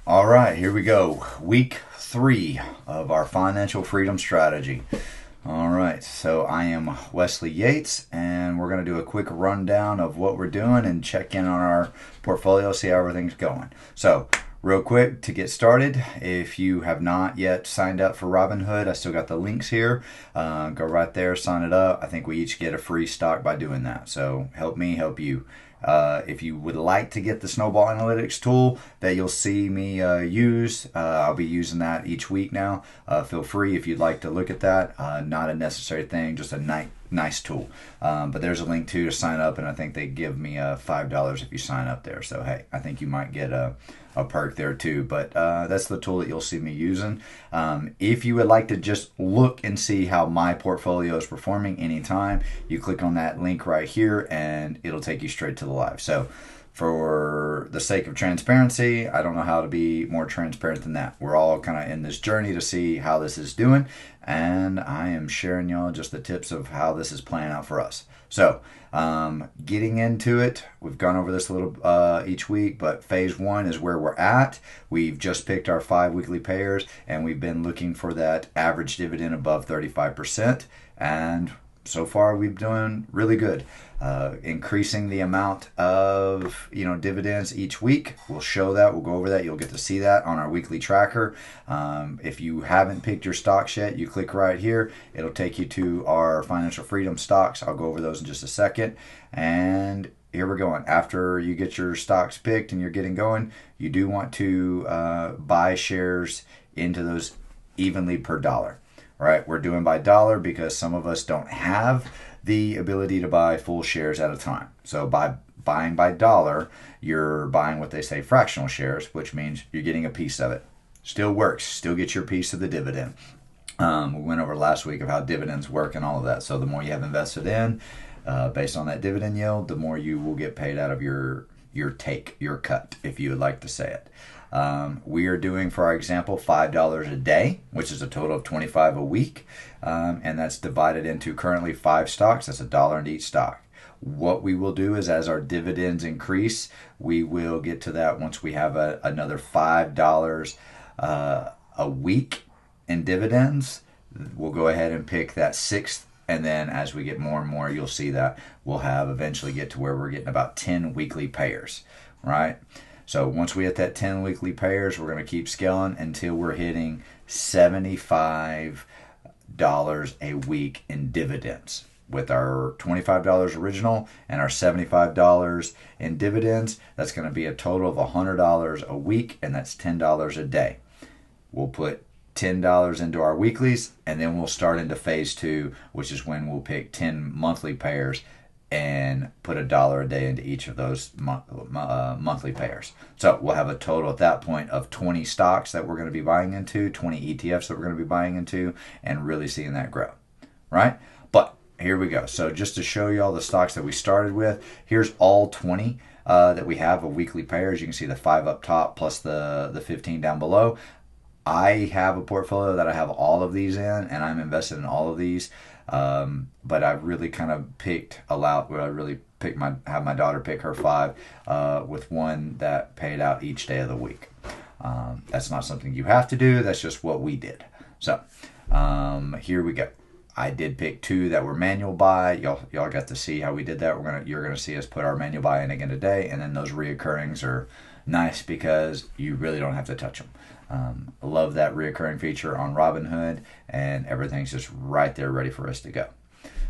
All right, here we go. Week 3 of our financial freedom strategy. All right, so I am Wesley Yates, and we're going to do a quick rundown of what we're doing and check in on our portfolio, see how everything's going. So, real quick to get started, if you have not yet signed up for Robinhood, I still got the links here. Go right there, sign it up. I think we each get a free stock by doing that. So, help me, help you. If you would like to get the Snowball Analytics tool that you'll see me use, I'll be using that each week now. Feel free if you'd like to look at that. Not a necessary thing, just a nice tool. But there's a link too to sign up, and I think they give me $5 if you sign up there. So hey, I think you might get a perk there too. But that's the tool that you'll see me using. If you would like to just look and see how my portfolio is performing anytime, you click on that link right here and it'll take you straight to the live. So for the sake of transparency, I don't know how to be more transparent than that. We're all kind of in this journey to see how this is doing, and I am sharing y'all just the tips of how this is playing out for us. So getting into it, we've gone over this a little each week, but phase 1 is where we're at. We've just picked our 5 weekly payers, and we've been looking for that average dividend above 35%, and so far we've doing really good. Increasing the amount of dividends each week. We'll show that. We'll go over that. You'll get to see that on our weekly tracker. If you haven't picked your stocks yet, you click right here. It'll take you to our financial freedom stocks. I'll go over those in just a second. And here we're going. After you get your stocks picked and you're getting going, you do want to buy shares into those evenly per dollar. All right, we're doing by dollar because some of us don't have the ability to buy full shares at a time. So by buying by dollar, you're buying what they say fractional shares, which means you're getting a piece of it. Still works, still get your piece of the dividend. We went over last week of how dividends work and all of that. So the more you have invested in, based on that dividend yield, the more you will get paid out of your cut, if you would like to say it. We are doing, for our example, $5 a day, which is a total of $25 a week, and that's divided into currently 5 stocks. That's $1 into each stock. What we will do is, as our dividends increase, we will get to that once we have another $5 a week in dividends. We'll go ahead and pick that 6th. And then as we get more and more, you'll see that we'll have eventually get to where we're getting about 10 weekly payers, right? So once we hit that 10 weekly payers, we're going to keep scaling until we're hitting $75 a week in dividends. With our $25 original and our $75 in dividends, that's going to be a total of $100 a week, and that's $10 a day. We'll put $10 into our weeklies, and then we'll start into phase 2, which is when we'll pick 10 monthly payers and put $1 a day into each of those monthly payers. So we'll have a total at that point of 20 stocks that we're going to be buying into, 20 ETFs that we're going to be buying into, and really seeing that grow, right? But here we go. So just to show you all the stocks that we started with, here's all 20 that we have of weekly payers. You can see the 5 up top plus the 15 down below. I have a portfolio that I have all of these in, and I'm invested in all of these. But I've really kind of picked a lot where I really have my daughter pick her 5 with one that paid out each day of the week. That's not something you have to do. That's just what we did. So here we go. I did pick 2 that were manual buy. Y'all got to see how we did that. You're gonna see us put our manual buy in again today, and then those reoccurrings are nice because you really don't have to touch them. I love that reoccurring feature on Robinhood, and everything's just right there ready for us to go.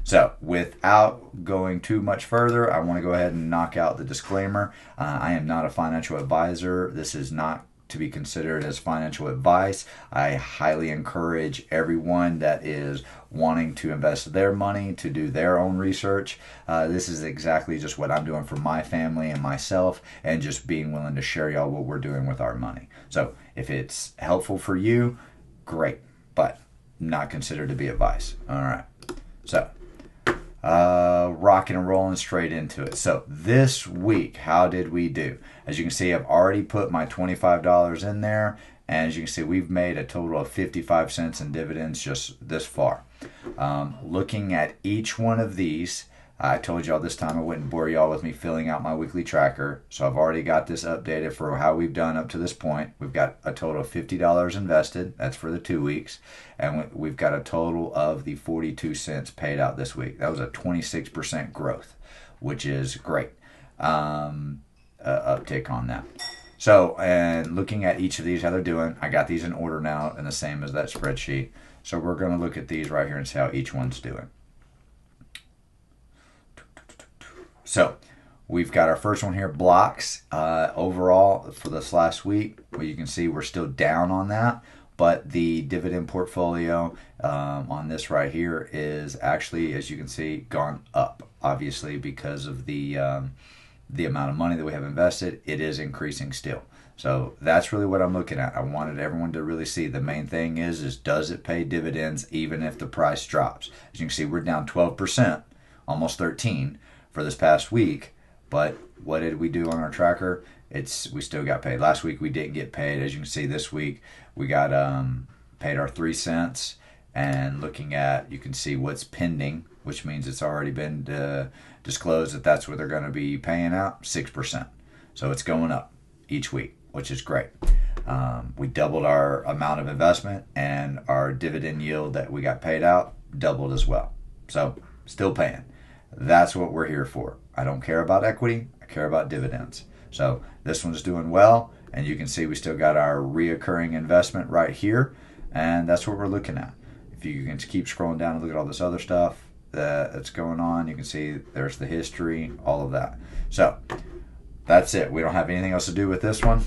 So without going too much further, I want to go ahead and knock out the disclaimer. I am not a financial advisor. This is not to be considered as financial advice. I highly encourage everyone that is wanting to invest their money to do their own research. This is exactly just what I'm doing for my family and myself, and just being willing to share y'all what we're doing with our money. So if it's helpful for you, great, but not considered to be advice. All right. So rocking and rolling straight into it. So this week, how did we do? As you can see, I've already put my $25 in there, and as you can see, we've made a total of 55 cents in dividends just this far. Looking at each one of these, I told y'all this time I wouldn't bore y'all with me filling out my weekly tracker. So I've already got this updated for how we've done up to this point. We've got a total of $50 invested. That's for the 2 weeks. And we've got a total of the 42 cents paid out this week. That was a 26% growth, which is great. Uptick on that. So, and looking at each of these, how they're doing, I got these in order now and the same as that spreadsheet. So we're going to look at these right here and see how each one's doing. So we've got our first one here, blocks. Overall, for this last week, well, you can see we're still down on that. But the dividend portfolio on this right here is actually, as you can see, gone up. Obviously, because of the amount of money that we have invested, it is increasing still. So that's really what I'm looking at. I wanted everyone to really see. The main thing is does it pay dividends even if the price drops? As you can see, we're down 12%, almost 13% for this past week. But what did we do on our tracker? We still got paid. Last week we didn't get paid. As you can see, this week we got paid our 3 cents. And looking at, you can see what's pending, which means it's already been disclosed that that's what they're going to be paying out, 6%. So it's going up each week, which is great. We doubled our amount of investment, and our dividend yield that we got paid out doubled as well. So still paying. That's what we're here for. I don't care about equity. I care about dividends. So this one's doing well, and you can see we still got our reoccurring investment right here, and that's what we're looking at. If you can keep scrolling down and look at all this other stuff that's going on, you can see there's the history, all of that. So that's it. We don't have anything else to do with this one.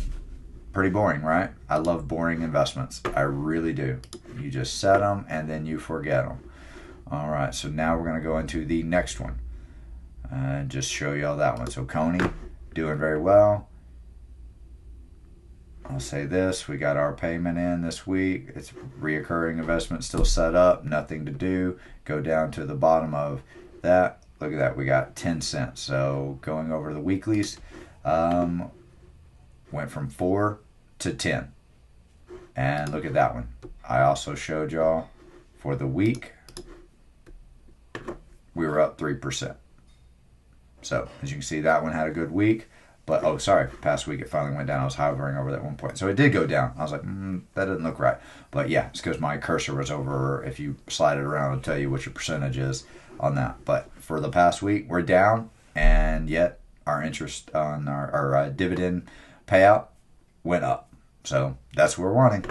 Pretty boring, right? I love boring investments. I really do. You just set them and then you forget them. All right, so now we're going to go into the next one and just show you all that one. So Coney, doing very well. I'll say this, we got our payment in this week. It's reoccurring investment still set up, nothing to do. Go down to the bottom of that. Look at that, we got 10 cents. So going over the weeklies, went from 4 to 10. And look at that one. I also showed y'all for the week, we were up 3%. So as you can see, that one had a good week. But, oh, sorry, past week it finally went down. I was hovering over that one point. So it did go down. I was like, that doesn't look right. But yeah, it's because my cursor was over. If you slide it around, it'll tell you what your percentage is on that. But for the past week, we're down. And yet our interest on our dividend payout went up. So that's what we're wanting.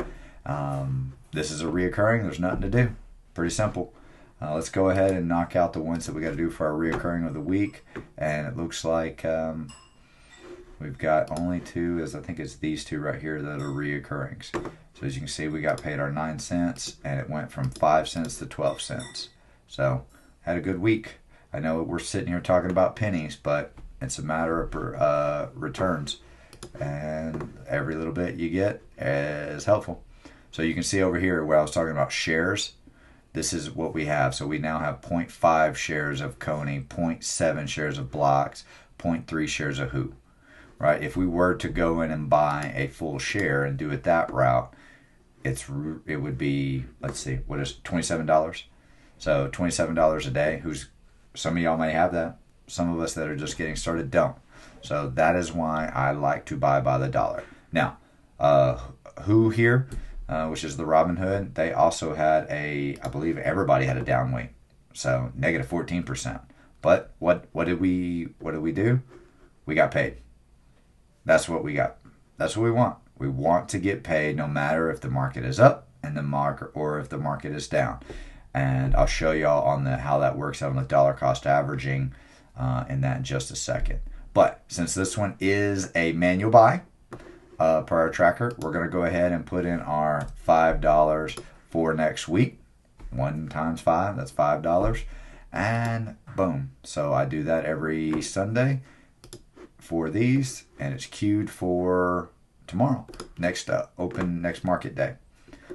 This is a reoccurring. There's nothing to do. Pretty simple. Let's go ahead and knock out the ones that we got to do for our reoccurring of the week. And it looks like... we've got only 2, as I think it's these 2 right here that are reoccurrings. So as you can see, we got paid our 9 cents, and it went from 5 cents to 12 cents. So had a good week. I know we're sitting here talking about pennies, but it's a matter of returns. And every little bit you get is helpful. So you can see over here where I was talking about shares. This is what we have. So we now have 0.5 shares of Coney, 0.7 shares of blocks, 0.3 shares of Hoop. Right? If we were to go in and buy a full share and do it that route, it would be, let's see, what is $27? So $27 a day. Some of y'all may have that. Some of us that are just getting started don't. So that is why I like to buy by the dollar. Now, Who here, which is the Robinhood, they also had I believe everybody had a down week. So negative 14%. But what did we do? We got paid. That's what we got. That's what we want. We want to get paid no matter if the market is up and the market or if the market is down. And I'll show y'all on how that works out on the dollar cost averaging in that in just a second. But since this one is a manual buy per our tracker, we're going to go ahead and put in our $5 for next week. 1 times 5, that's $5. And boom. So I do that every Sunday for these, and it's queued for tomorrow, next market day.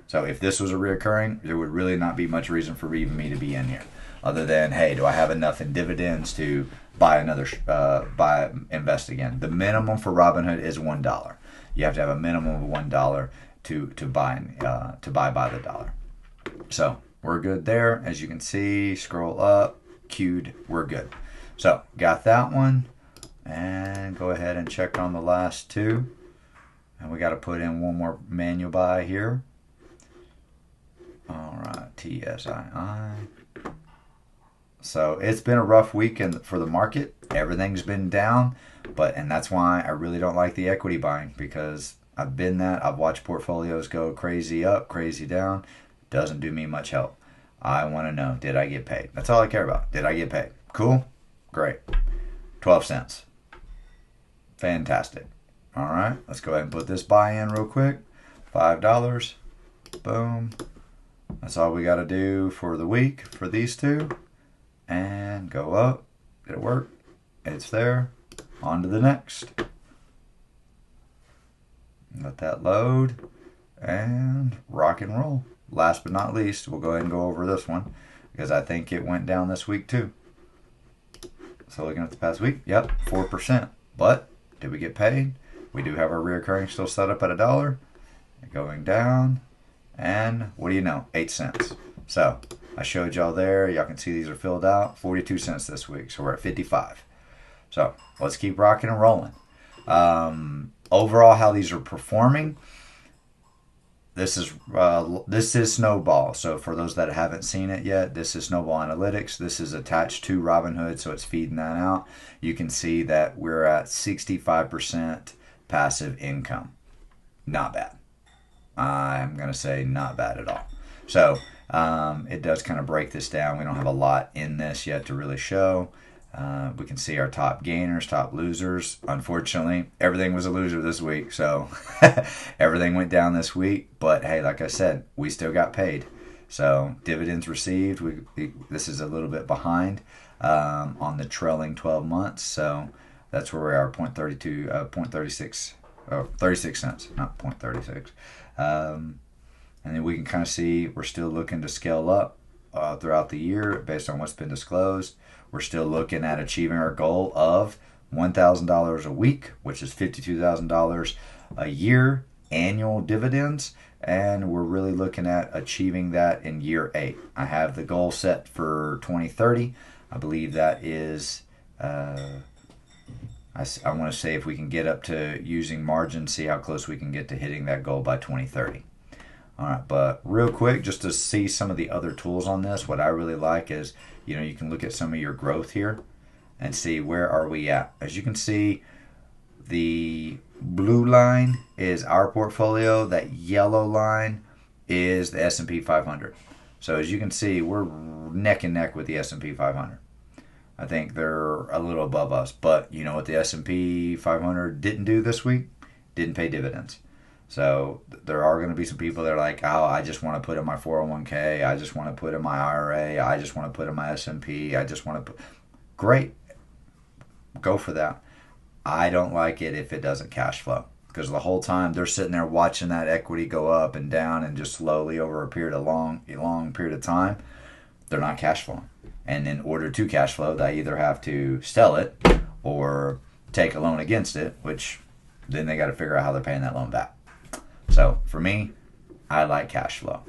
So if this was a reoccurring, there would really not be much reason for even me to be in here, other than, hey, do I have enough in dividends to buy invest again? The minimum for Robinhood is $1. You have to have a minimum of $1 to buy by the dollar. So we're good there. As you can see, scroll up, queued, we're good. So got that one, and go ahead and check on the last two. And we got to put in one more manual buy here. All right, TSII. So it's been a rough weekend for the market. Everything's been down, and that's why I really don't like the equity buying, because I've been that. I've watched portfolios go crazy up, crazy down. Doesn't do me much help. I want to know, did I get paid? That's all I care about. Did I get paid? Cool. Great. 12 cents. Fantastic. All right, let's go ahead and put this buy in real quick. $5. Boom. That's all we got to do for the week for these two. And go up. Did it work? It's there. On to the next. Let that load. And rock and roll. Last but not least, we'll go ahead and go over this one, because I think it went down this week too. So looking at the past week, yep, 4%. But did we get paid? We do have our reoccurring still set up at $1. Going down. And what do you know? 8 cents. So I showed y'all there. Y'all can see these are filled out. 42 cents this week. So we're at 55. So let's keep rocking and rolling. Overall, how these are performing. This is Snowball. So for those that haven't seen it yet, this is Snowball Analytics. This is attached to Robinhood, so it's feeding that out. You can see that we're at 65% passive income. Not bad. I'm going to say not bad at all. So it does kind of break this down. We don't have a lot in this yet to really show. We can see our top gainers, top losers. Unfortunately, everything was a loser this week. So everything went down this week. But hey, like I said, we still got paid. So dividends received. This is a little bit behind on the trailing 12 months. So that's where we are, 0.36 cents, not 0.36. And then we can kind of see we're still looking to scale up throughout the year based on what's been disclosed. We're still looking at achieving our goal of $1,000 a week, which is $52,000 a year, annual dividends. And we're really looking at achieving that in year 8. I have the goal set for 2030. I believe that is, I want to say if we can get up to using margin, see how close we can get to hitting that goal by 2030. All right, but real quick, just to see some of the other tools on this, what I really like is, you can look at some of your growth here and see where are we at. As you can see, the blue line is our portfolio. That yellow line is the S&P 500. So as you can see, we're neck and neck with the S&P 500. I think they're a little above us. But you know what the S&P 500 didn't do this week? Didn't pay dividends. So there are going to be some people that are like, oh, I just want to put in my 401k. I just want to put in my IRA. I just want to put in my S&P. I just want to put... Great. Go for that. I don't like it if it doesn't cash flow, because the whole time they're sitting there watching that equity go up and down and just slowly over a long period of time, they're not cash flowing. And in order to cash flow, they either have to sell it or take a loan against it, which then they got to figure out how they're paying that loan back. So for me, I like cash flow.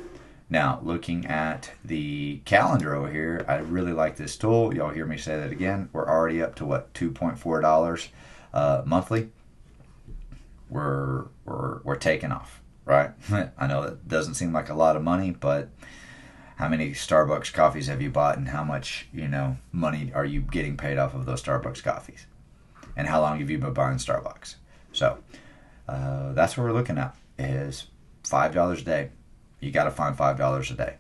Now, looking at the calendar over here, I really like this tool. Y'all hear me say that again. We're already up to what, $2.4 monthly. We're taking off, right? I know that doesn't seem like a lot of money, but how many Starbucks coffees have you bought, and how much money are you getting paid off of those Starbucks coffees? And how long have you been buying Starbucks? So that's what we're looking at, is $5 a day. You got to find $5 a day.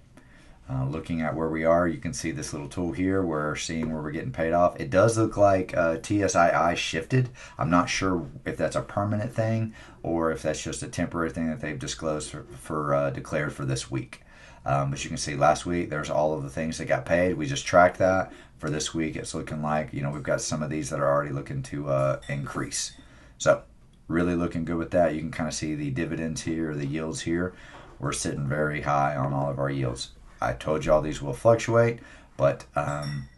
Looking at where we are, you can see this little tool here. We're seeing where we're getting paid off. It does look like TSII shifted. I'm not sure if that's a permanent thing or if that's just a temporary thing that they've disclosed declared for this week. But you can see last week there's all of the things that got paid. We just tracked that. For this week, it's looking like we've got some of these that are already looking to increase. So really looking good with that. You can kind of see the dividends here, the yields here. We're sitting very high on all of our yields. I told you all these will fluctuate, but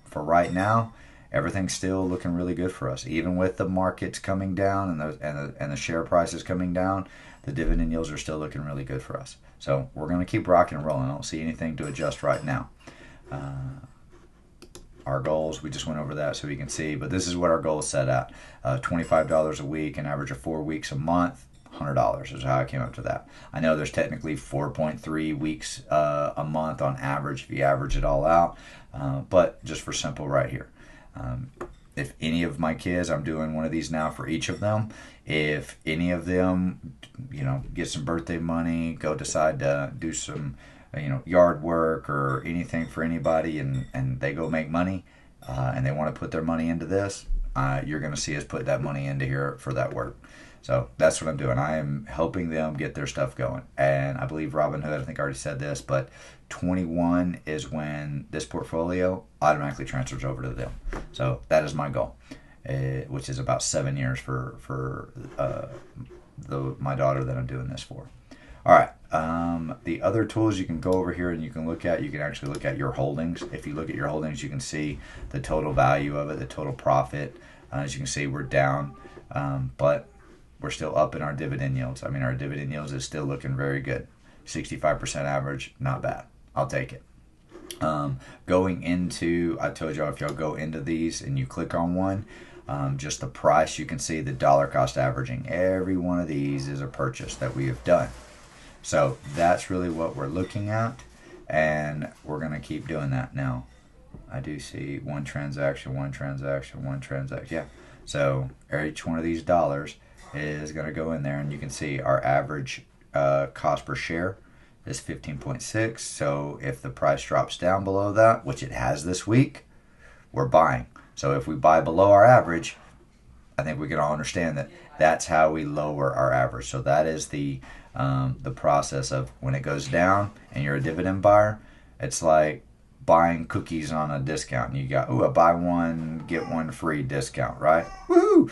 for right now, everything's still looking really good for us. Even with the markets coming down and the share prices coming down, the dividend yields are still looking really good for us. So we're going to keep rocking and rolling. I don't see anything to adjust right now. our goals. We just went over that so you can see, but this is what our goal is set at. $25 a week, an average of 4 weeks a month. $100 is how I came up to that. I know there's technically 4.3 weeks a month on average if you average it all out, but just for simple right here. If any of my kids, I'm doing one of these now for each of them, if any of them, get some birthday money, go decide to do some, yard work or anything for anybody, and they go make money, and they want to put their money into this, you're going to see us put that money into here for that work. So that's what I'm doing. I am helping them get their stuff going. And I believe Robinhood, I think I already said this, but 21 is when this portfolio automatically transfers over to them. So that is my goal, which is about 7 years for my daughter that I'm doing this for. All right. The other tools you can go over here and you can look at, you can actually look at your holdings. If you look at your holdings, you can see the total value of it, the total profit. As you can see, we're down, but we're still up in our dividend yields. I mean, our dividend yields is still looking very good. 65% average, not bad. I'll take it. Going into, I told y'all if y'all go into these and you click on one, just the price, you can see the dollar cost averaging. Every one of these is a purchase that we have done. So that's really what we're looking at, and we're going to keep doing that. Now, I do see one transaction. Yeah. So each one of these dollars is going to go in there, and you can see our average cost per share is 15.6. So if the price drops down below that, which it has this week, we're buying. So if we buy below our average, I think we can all understand that that's how we lower our average. So that is the process of when it goes down and you're a dividend buyer, it's like buying cookies on a discount. You got, a buy one, get one free discount, right? Woohoo!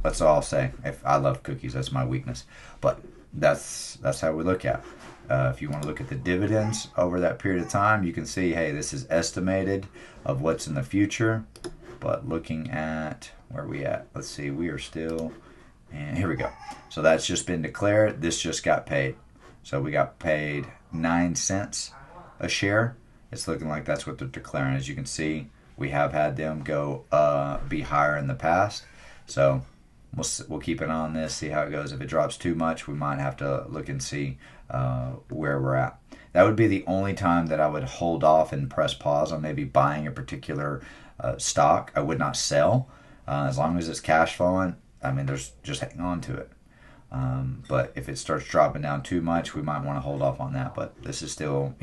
That's all I'll say. If I love cookies, that's my weakness. But that's how we look at it. If you want to look at the dividends over that period of time, you can see, hey, this is estimated of what's in the future. But looking at where we at, let's see, we are still, and here we go. So that's just been declared. This just got paid. So we got paid 9 cents a share. It's looking like that's what they're declaring. As you can see, we have had them go be higher in the past. So we'll keep an eye on this, see how it goes. If it drops too much, we might have to look and see where we're at. That would be the only time that I would hold off and press pause on maybe buying a particular stock. I would not sell as long as it's cash flowing. I mean, there's just hang on to it. But if it starts dropping down too much, we might want to hold off on that. But this is still,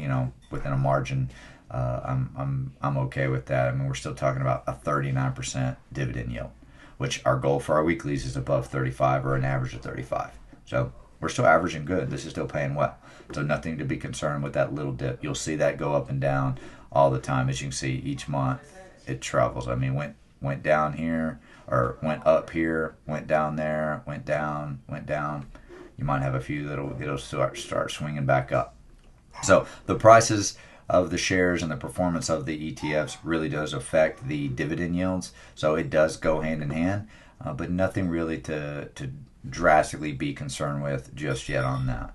within a margin. I'm okay with that. I mean, we're still talking about a 39% dividend yield, which our goal for our weeklies is above 35 or an average of 35. So we're still averaging good. This is still paying well. So nothing to be concerned with that little dip. You'll see that go up and down all the time. As you can see, each month it travels. I mean, went down here, or went up here, went down there, went down. You might have a few that'll start swinging back up. So the prices of the shares and the performance of the ETFs really does affect the dividend yields. So it does go hand in hand, but nothing really to drastically be concerned with just yet on that.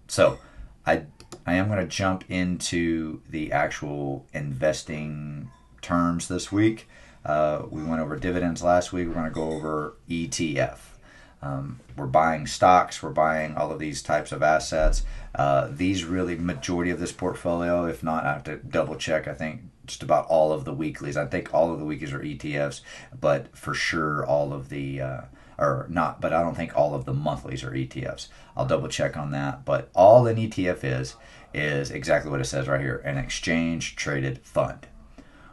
So I am going to jump into the actual investing terms this week. We went over dividends last week. We're going to go over ETF. We're buying stocks. We're buying all of these types of assets. These really, majority of this portfolio, if not, I have to double check. I think just about all of the weeklies. I think all of the weeklies are ETFs, but for sure all of the, but I don't think all of the monthlies are ETFs. I'll double check on that. But all an ETF is exactly what it says right here, an exchange traded fund.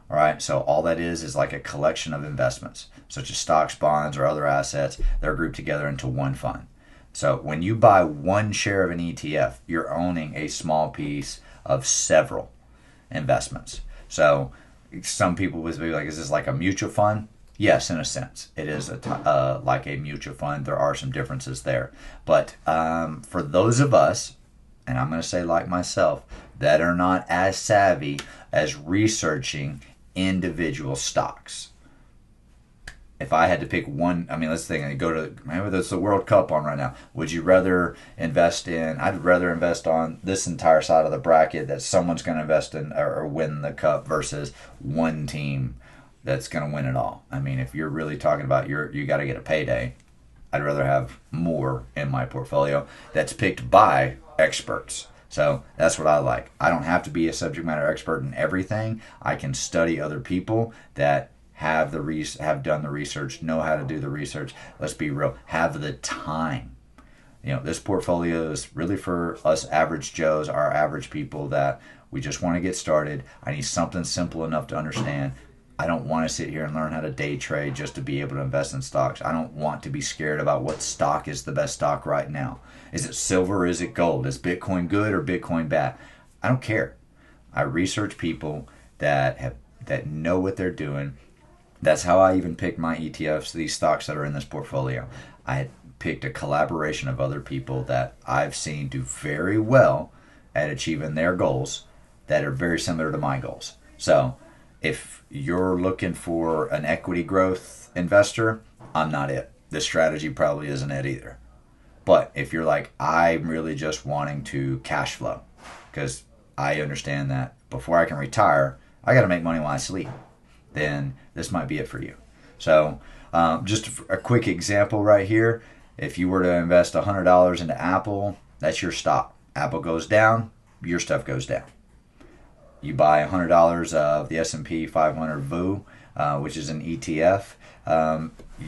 All right, so all that is like a collection of investments, such as stocks, bonds, or other assets. They're grouped together into one fund. So when you buy one share of an ETF, you're owning a small piece of several investments. So some people would be like, is this like a mutual fund? Yes, in a sense. It is like a mutual fund. There are some differences there. But for those of us, and I'm going to say like myself, that are not as savvy as researching individual stocks, if I had to pick one, I mean, let's think, go to, maybe there's the World Cup on right now. Would you rather invest in, I'd rather invest on this entire side of the bracket that someone's going to invest in or win the cup versus one team that's going to win it all. I mean, if you're really talking about you got to get a payday, I'd rather have more in my portfolio that's picked by experts. So that's what I like. I don't have to be a subject matter expert in everything. I can study other people that have done the research, know how to do the research. Let's be real, have the time. This portfolio is really for us average Joes, our average people that we just want to get started. I need something simple enough to understand. I don't want to sit here and learn how to day trade just to be able to invest in stocks. I don't want to be scared about what stock is the best stock right now. Is it silver or is it gold? Is Bitcoin good or Bitcoin bad? I don't care. I research people that know what they're doing. That's how I even picked my ETFs, these stocks that are in this portfolio. I had picked a collaboration of other people that I've seen do very well at achieving their goals that are very similar to my goals. So if you're looking for an equity growth investor, I'm not it. This strategy probably isn't it either. But if you're like, I'm really just wanting to cash flow, because I understand that before I can retire, I got to make money while I sleep, then this might be it for you. So just a quick example right here. If you were to invest $100 into Apple, that's your stock. Apple goes down, your stuff goes down. You buy $100 of the S&P 500 VU, which is an ETF.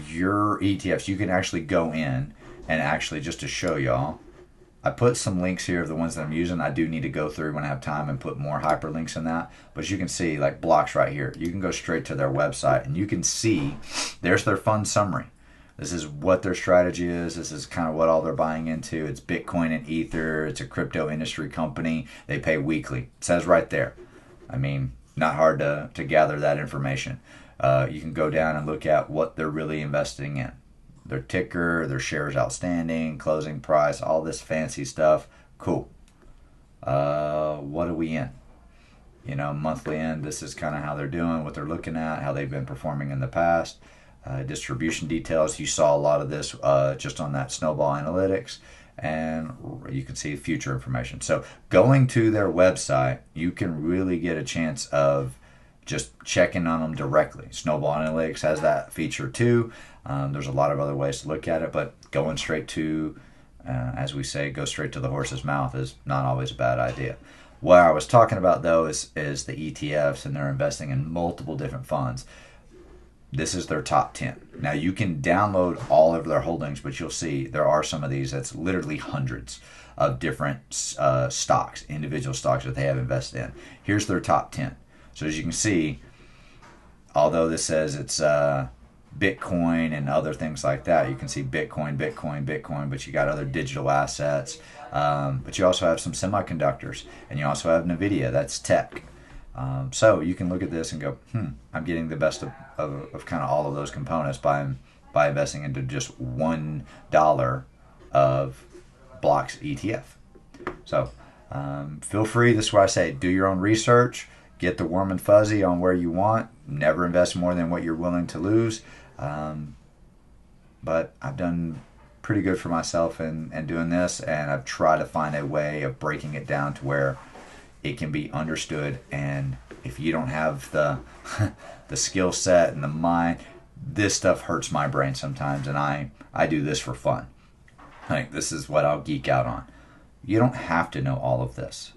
Your ETFs, you can actually go in and actually, just to show y'all, I put some links here of the ones that I'm using. I do need to go through when I have time and put more hyperlinks in that. But as you can see, like blocks right here, you can go straight to their website and you can see there's their fund summary. This is what their strategy is. This is kind of what all they're buying into. It's Bitcoin and Ether. It's a crypto industry company. They pay weekly. It says right there. I mean, not hard to gather that information. You can go down and look at what they're really investing in. Their ticker, their shares outstanding, closing price, all this fancy stuff. Cool. What are we in? Monthly end, this is kind of how they're doing, what they're looking at, how they've been performing in the past. Distribution details, you saw a lot of this just on that Snowball Analytics. And you can see future information. So going to their website, you can really get a chance of just checking on them directly. Snowball Analytics has that feature too. There's a lot of other ways to look at it, but going straight to, as we say, go straight to the horse's mouth is not always a bad idea. What I was talking about though is the ETFs, and they're investing in multiple different funds. This is their top 10. Now you can download all of their holdings, but you'll see there are some of these that's literally hundreds of different stocks, individual stocks that they have invested in. Here's their top 10. So as you can see, although this says it's Bitcoin and other things like that, you can see Bitcoin, but you got other digital assets. But you also have some semiconducttors, and you also have NVIDIA, that's tech. So you can look at this and go, I'm getting the best of kind of all of those components by investing into just $1 of Block's ETF. So feel free, this is why I say, do your own research, get the warm and fuzzy on where you want, never invest more than what you're willing to lose. But I've done pretty good for myself in doing this, and I've tried to find a way of breaking it down to where it can be understood. And if you don't have the the skill set and the mind, this stuff hurts my brain sometimes, and I do this for fun. Like, this is what I'll geek out on. You don't have to know all of this.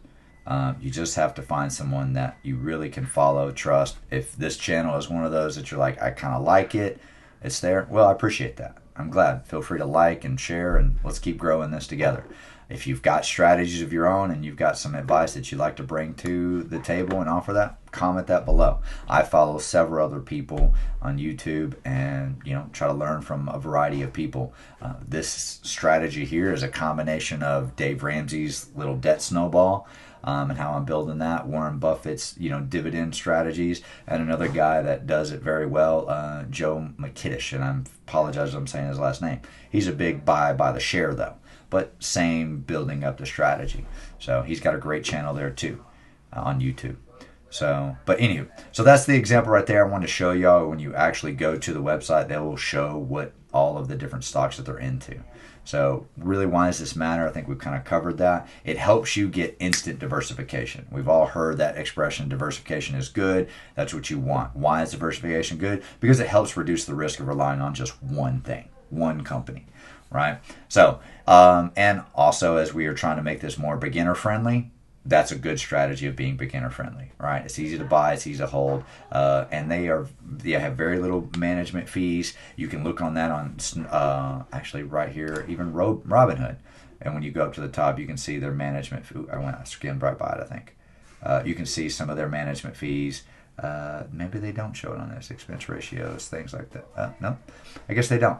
You just have to find someone that you really can follow, trust. If this channel is one of those that you're like, I kind of like it, it's there, well, I appreciate that. I'm glad. Feel free to like and share, and let's keep growing this together. If you've got strategies of your own and you've got some advice that you'd like to bring to the table and offer that, comment that below. I follow several other people on YouTube and try to learn from a variety of people. This strategy here is a combination of Dave Ramsey's little debt snowball and how I'm building that, Warren Buffett's dividend strategies, and another guy that does it very well, Joe McKittish, and I apologize if I'm saying his last name. He's a big buy by the share though, but same building up the strategy. So he's got a great channel there too on YouTube. So, but anywho, so that's the example right there. I want to show y'all when you actually go to the website, they will show what all of the different stocks that they're into. So, really, why does this matter? I think we've kind of covered that. It helps you get instant diversification. We've all heard that expression, diversification is good. That's what you want. Why is diversification good? Because it helps reduce the risk of relying on just one thing, one company, right? So, and also as we are trying to make this more beginner friendly, that's a good strategy of being beginner friendly, right? It's easy to buy, it's easy to hold, and they have very little management fees. You can look on that on actually right here, even Robinhood, and when you go up to the top, you can see their management. I skimmed right by it. I think you can see some of their management fees. Maybe they don't show it on this expense ratios, things like that. No, I guess they don't.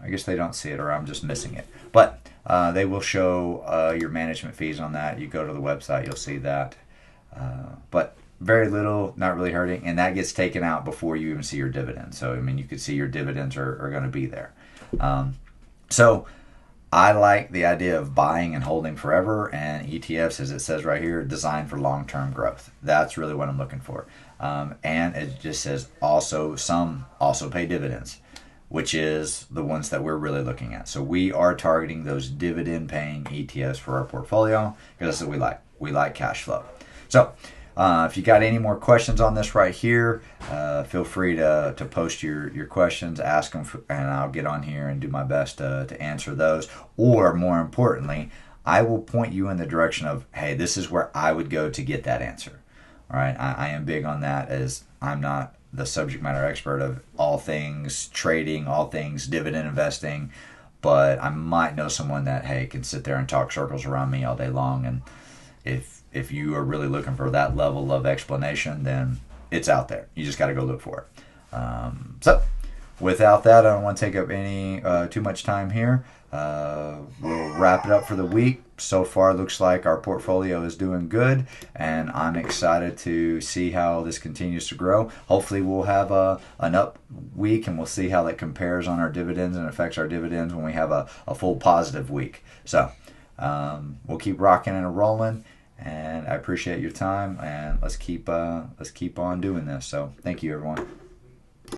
I guess they don't see it, or I'm just missing it. But they will show your management fees on that. You go to the website, you'll see that. But very little, not really hurting, and that gets taken out before you even see your dividends. So, I mean, you could see your dividends are going to be there. So, I like the idea of buying and holding forever, and ETFs, as it says right here, designed for long-term growth. That's really what I'm looking for. And it just says some also pay dividends, which is the ones that we're really looking at. So we are targeting those dividend-paying ETFs for our portfolio because that's what we like. We like cash flow. So if you got any more questions on this right here, feel free to post your questions, ask them, and I'll get on here and do my best to answer those. Or more importantly, I will point you in the direction of, hey, this is where I would go to get that answer. All right, I am big on that, as I'm not the subject matter expert of all things trading, all things dividend investing, but I might know someone that, hey, can sit there and talk circles around me all day long. And if you are really looking for that level of explanation, then it's out there. You just got to go look for it. So without that, I don't want to take up any too much time here. We'll wrap it up for the week. So far, looks like our portfolio is doing good, and I'm excited to see how this continues to grow. Hopefully, we'll have an up week, and we'll see how that compares on our dividends and affects our dividends when we have a full positive week. So we'll keep rocking and rolling, and I appreciate your time, and let's keep on doing this. So thank you, everyone.